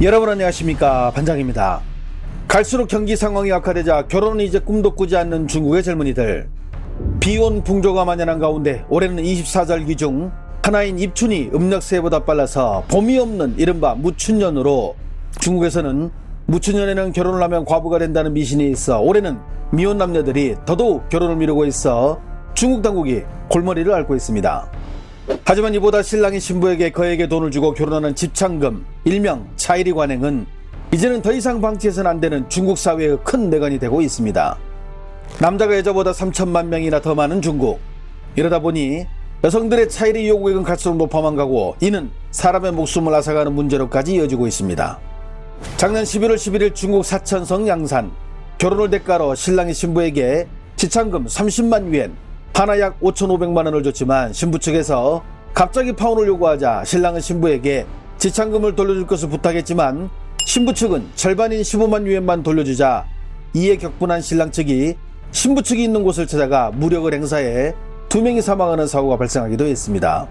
여러분 안녕하십니까, 반장입니다. 갈수록 경기 상황이 악화되자 결혼은 이제 꿈도 꾸지 않는 중국의 젊은이들. 비온 풍조가 만연한 가운데 올해는 24절기 중 하나인 입춘이 음력 새해보다 빨라서 봄이 없는 이른바 무춘년으로 중국에서는 무춘년에는 결혼을 하면 과부가 된다는 미신이 있어 올해는 미혼 남녀들이 더더욱 결혼을 미루고 있어 중국 당국이 골머리를 앓고 있습니다. 하지만 이보다 신랑이 신부에게 거액의 돈을 주고 결혼하는 집창금, 일명 차일이 관행은 이제는 더 이상 방치해서는 안 되는 중국 사회의 큰 내관이 되고 있습니다. 남자가 여자보다 3천만 명이나 더 많은 중국. 이러다 보니 여성들의 차일이 요구액은 갈수록 높아만 가고 이는 사람의 목숨을 앗아가는 문제로까지 이어지고 있습니다. 작년 11월 11일 중국 사천성 양산, 결혼을 대가로 신랑이 신부에게 지창금 30만 위엔, 하나 약 5,500만 원을 줬지만 신부 측에서 갑자기 파혼을 요구하자 신랑은 신부에게 지창금을 돌려줄 것을 부탁했지만 신부 측은 절반인 15만 위엔만 돌려주자 이에 격분한 신랑 측이 신부 측이 있는 곳을 찾아가 무력을 행사해 2명이 사망하는 사고가 발생하기도 했습니다.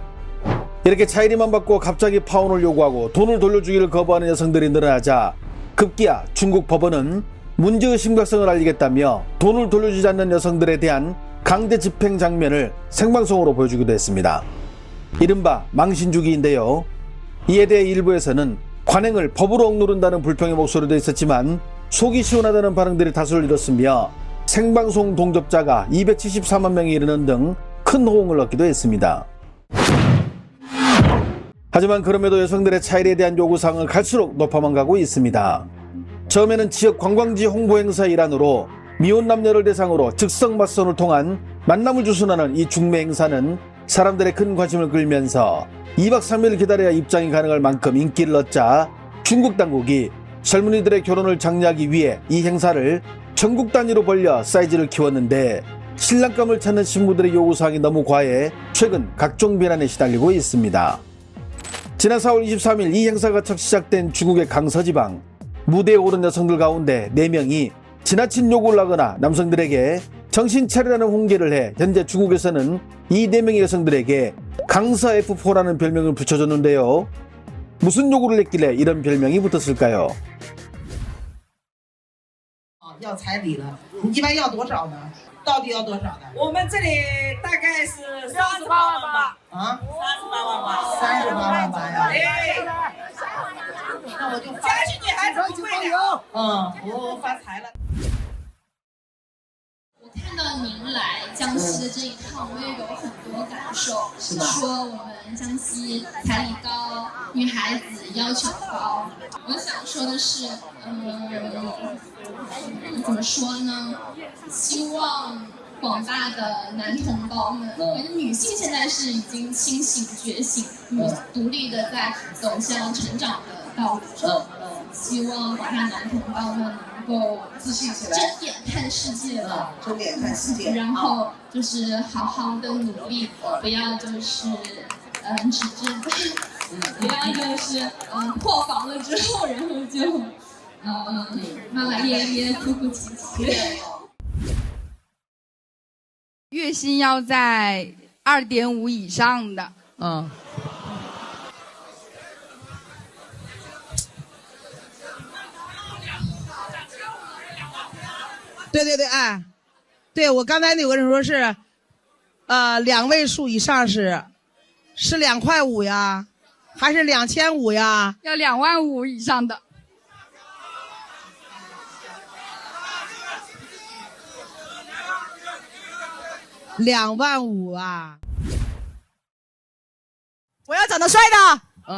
이렇게 차이리만 받고 갑자기 파혼을 요구하고 돈을 돌려주기를 거부하는 여성들이 늘어나자 급기야 중국 법원은 문제의 심각성을 알리겠다며 돈을 돌려주지 않는 여성들에 대한 강제 집행 장면을 생방송으로 보여주기도 했습니다. 이른바 망신주기인데요. 이에 대해 일부에서는 관행을 법으로 억누른다는 불평의 목소리도 있었지만 속이 시원하다는 반응들이 다수를 이뤘으며 생방송 동접자가 274만 명에 이르는 등 큰 호응을 얻기도 했습니다. 하지만 그럼에도 여성들의 차일에 대한 요구사항은 갈수록 높아만 가고 있습니다. 처음에는 지역 관광지 홍보 행사의 일환으로 미혼 남녀를 대상으로 즉석 맞선을 통한 만남을 주선하는 이 중매 행사는 사람들의 큰 관심을 끌면서 2박 3일 기다려야 입장이 가능할 만큼 인기를 얻자 중국 당국이 젊은이들의 결혼을 장려하기 위해 이 행사를 전국 단위로 벌려 사이즈를 키웠는데 신랑감을 찾는 신부들의 요구사항이 너무 과해 최근 각종 비난에 시달리고 있습니다. 지난 4월 23일 이 행사가 첫 시작된 중국의 강서지방, 무대에 오른 여성들 가운데 4명이 지나친 욕을 하거나 남성들에게 정신 차리라는 훈계를 해 현재 중국에서는 이 4명의 여성들에게 강서 F4라는 별명을 붙여줬는데요. 무슨 요구를 했길래 이런 별명이 붙었을까요? 要彩礼的，你一般要多少呢？到底要多少呢？我们这里大概是38万八啊，38万八，38万八呀！哎，那我就家去女孩子不贵的。我发财了。我看到您来江西的这一趟，我也有很多感受。是吧说我们江西彩礼高，女孩子要求高。我想说的是，怎么说呢？希望广大的男同胞们，我觉得女性现在是已经清醒觉醒，独立的在走向成长的道路上。希望广大男同胞们能够自信起来，睁眼看世界吧，睁眼看世界，然后就是好好的努力，不要就是只知不要就是破防了之后，然后就骂骂咧咧、哭哭啼啼。月薪要在2.5以上的。对，哎，对我刚才有个人说是，2位数以上是2块5呀，还是2500呀？要2万5以上的。2万5啊！我要长得帅的，还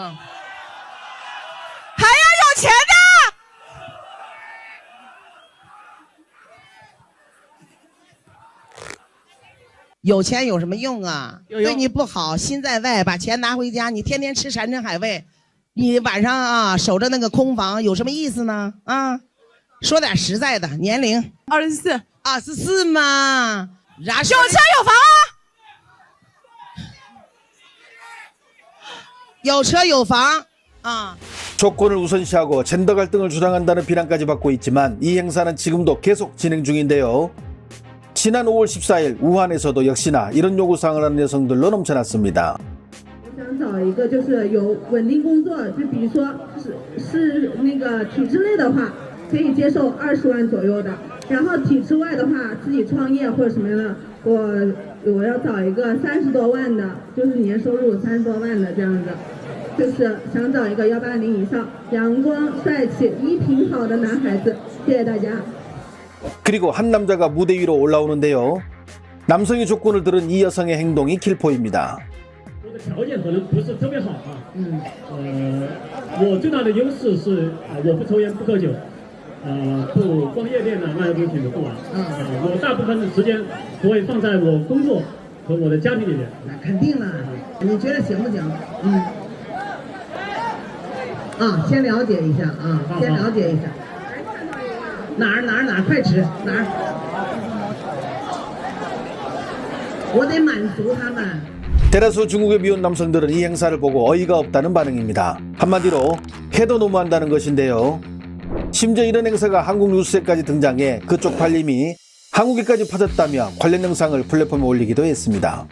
要有钱的。有钱有什么用啊？有用对你不好，心在外，把钱拿回家，你天天吃山珍海味，你晚上啊守着那个空房，有什么意思呢？啊，说点实在的，年龄24， 24嘛，然后有车有房啊。有车有房啊。 조건을 우선시하고 젠더 갈등을 주장한다는 비난까지 받고 있지만 이 행사는 지금도 계속 진행 중인데요. 지난 5월 14일 우한에서도 역시나 이런 요구사항을 하는 여성들로 넘쳐났습니다. 想找一个就是有稳定工作，就比如说是那个体制内的话，可以接受20万左右的，然后体制外的话，自己创业或者什么样的，我要找一个30多万的，就是年收入30多万的这样子，就是想找一个180以上、阳光帅气、衣品好的男孩子。谢谢大家。 그리고 한 남자가 무대 위로 올라오는데요. 남성의 조건을 들은 이 여성의 행동이 킬포입니다. 我的条件可能不是特别好啊，我最大的优势是我不抽烟不喝酒，不逛夜店的那些东西都不玩，我大部分的时间都会放在我工作和我的家庭里面。那肯定了，你觉得行不行？先了解一下啊，先了解一下。哪儿，快吃哪儿？我得满足他们。 대다수 중국의 미혼 남성들은 이 행사를 보고 어이가 없다는 반응입니다. 한마디로 해도 너무한다는 것인데요. 심지어 이런 행사가 한국 뉴스에까지 등장해 그쪽 발림이 한국에까지 퍼졌다며 관련 영상을 플랫폼에 올리기도 했습니다.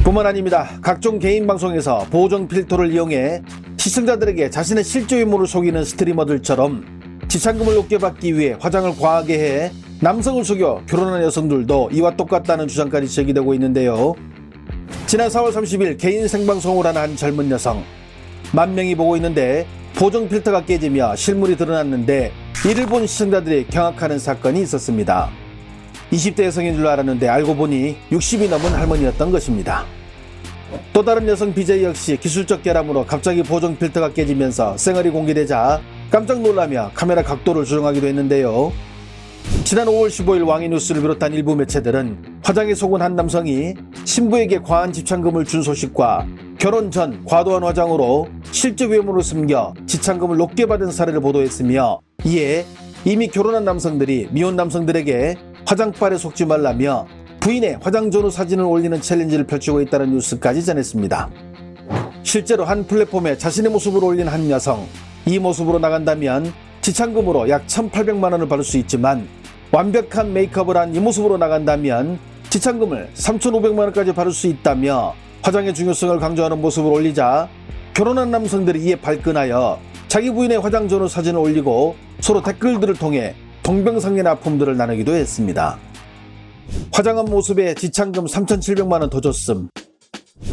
뿐만 아닙니다. 각종 개인 방송에서 보정 필터를 이용해 시청자들에게 자신의 실제 외모를 속이는 스트리머들처럼 지참금을 높게 받기 위해 화장을 과하게 해 남성을 속여 결혼한 여성들도 이와 똑같다는 주장까지 제기되고 있는데요. 지난 4월 30일 개인 생방송을 하는 한 젊은 여성. 10,000명이 보고 있는데 보정 필터가 깨지며 실물이 드러났는데 이를 본 시청자들이 경악하는 사건이 있었습니다. 20대 여성인 줄 알았는데 알고 보니 60이 넘은 할머니였던 것입니다. 또 다른 여성 BJ 역시 기술적 결함으로 갑자기 보정 필터가 깨지면서 쌩얼이 공개되자 깜짝 놀라며 카메라 각도를 조정하기도 했는데요. 지난 5월 15일 왕이뉴스를 비롯한 일부 매체들은 화장에 속은 한 남성이 신부에게 과한 지참금을 준 소식과 결혼 전 과도한 화장으로 실제 외모를 숨겨 지참금을 높게 받은 사례를 보도했으며 이에 이미 결혼한 남성들이 미혼 남성들에게 화장빨에 속지 말라며 부인의 화장 전후 사진을 올리는 챌린지를 펼치고 있다는 뉴스까지 전했습니다. 실제로 한 플랫폼에 자신의 모습을 올린 한 여성. 이 모습으로 나간다면 지참금으로 약 1,800만 원을 받을 수 있지만 완벽한 메이크업을 한 이 모습으로 나간다면 지참금을 3,500만 원까지 받을 수 있다며 화장의 중요성을 강조하는 모습을 올리자 결혼한 남성들이 이에 발끈하여 자기 부인의 화장 전후 사진을 올리고 서로 댓글들을 통해 동병상련의 아픔들을 나누기도 했습니다. 화장한 모습에 지참금 3,700만 원 더 줬음.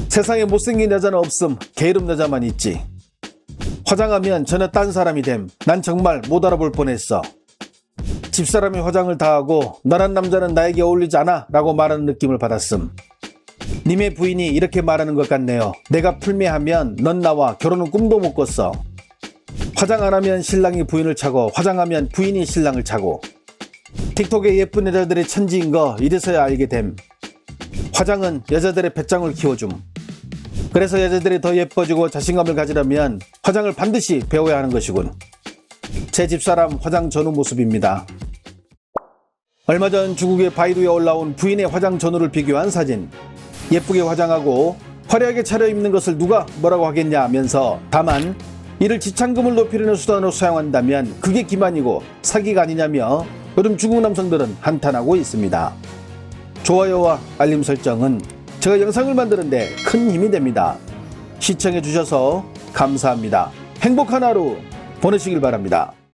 세상에 못생긴 여자는 없음. 게으름 여자만 있지. 화장하면 전혀 딴 사람이 됨. 난 정말 못 알아볼 뻔했어. 집사람이 화장을 다 하고 너란 남자는 나에게 어울리지 않아 라고 말하는 느낌을 받았음. 님의 부인이 이렇게 말하는 것 같네요. 내가 풀매하면 넌 나와 결혼은 꿈도 못 꿨어. 화장 안 하면 신랑이 부인을 차고 화장하면 부인이 신랑을 차고. 틱톡에 예쁜 여자들의 천지인 거 이래서야 알게 됨. 화장은 여자들의 배짱을 키워줌. 그래서 여자들이 더 예뻐지고 자신감을 가지려면 화장을 반드시 배워야 하는 것이군. 제 집사람 화장 전후 모습입니다. 얼마 전 중국의 바이두에 올라온 부인의 화장 전후를 비교한 사진. 예쁘게 화장하고 화려하게 차려입는 것을 누가 뭐라고 하겠냐 하면서 다만 이를 지참금을 높이려는 수단으로 사용한다면 그게 기만이고 사기가 아니냐며 요즘 중국 남성들은 한탄하고 있습니다. 좋아요와 알림 설정은 제가 영상을 만드는데 큰 힘이 됩니다. 시청해 주셔서 감사합니다. 행복한 하루 보내시길 바랍니다.